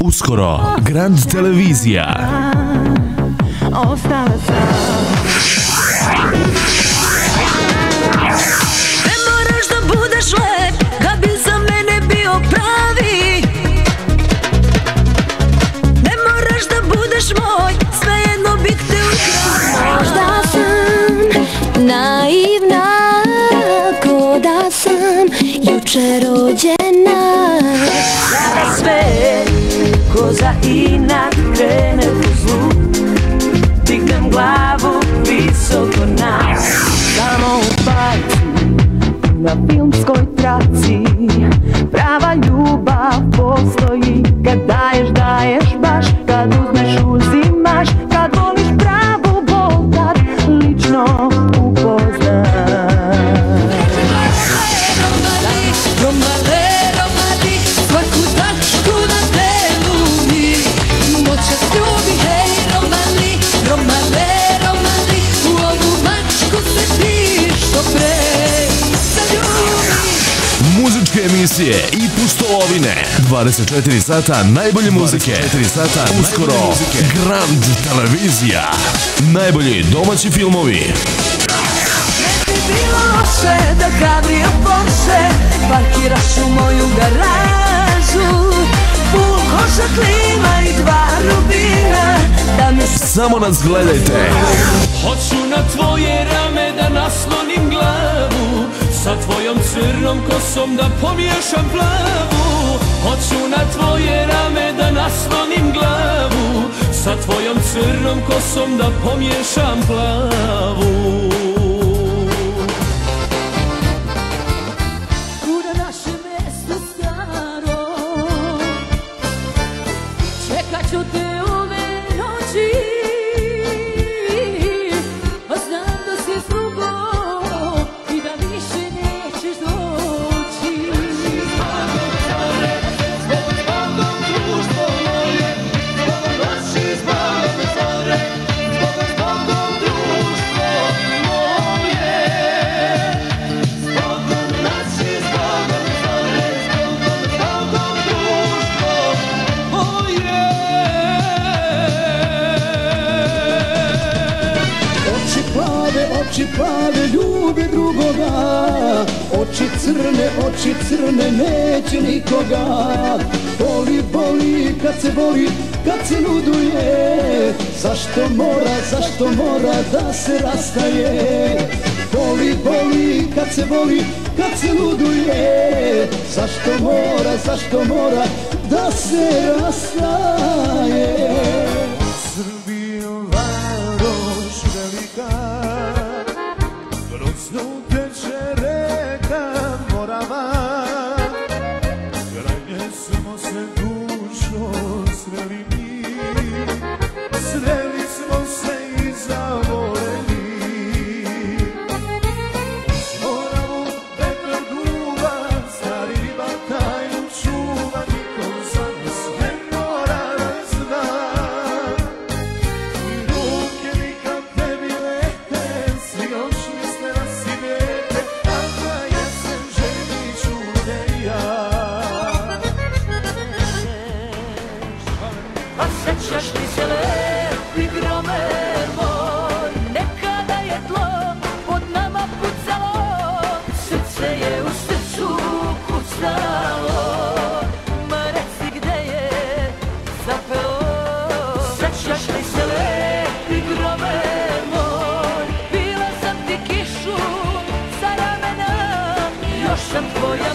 Uskoro, Grand televizija. Ostala sam. Ne moraš da budeš lep da bi za mene bio pravi. Ne moraš da budeš moj, svejedno bih te ukrao. Možda sam naivna, ko da sam juče rođena. Sve ko za inat krene u zlu, dignem glavu visoko nas. Samo u parku, na filmskoj traci, prava ljubav postoji. Kad daješ, daješ baš, kad uzmeš, uzimaš. Kad voliš pravu bol, tad lično upoznaš. Muzičke emisije i pustolovine. 24 sata najbolje muzike. 24 sata uskoro. Grand televizija. Najbolji domaći filmovi. Ne bi bilo loše da kabrio Porsche parkiraš u moju garažu. Full koša klima i 2 rubina. Samo nas gledajte. Hoću na tvoje rame da naslonim glavu, sa tvojom crnom kosom da pomiješam plavu. Hoću na tvoje rame da naslonim glavu, sa tvojom crnom kosom da pomiješam plavu. Kuda naše mesto staro, čekat ću te ove noći. A znam da si drugo i da više nećeš doći. Oči plave ljube drugoga, oči crne neće nikoga. Boli, boli kad se boli, kad se luduje. Zašto mora da se rastaje? Boli, boli kad se boli, kad se luduje. Zašto mora da se rastaje? Srbijo varoš velika, kroz nju teče reka Morava. Kraj nje smo se dušo sreli mi, sreli smo se i zavoljeli. Uz Moravu vetar duva, stari riba tajnu čuva. Niko za nas ne mora da zna, i ruke nikad tebi lete, svi oči misle na si vete. A na jesen ženit ću te ja. A sećaš li se lepi grome moj, nekada je tlo pod nama pucalo, srce je u srcu kucalo. Ma reci gde je zapelo. Sećaš li se lepi grome moj, pila sam ti kišu sa ramena, još sam tvoja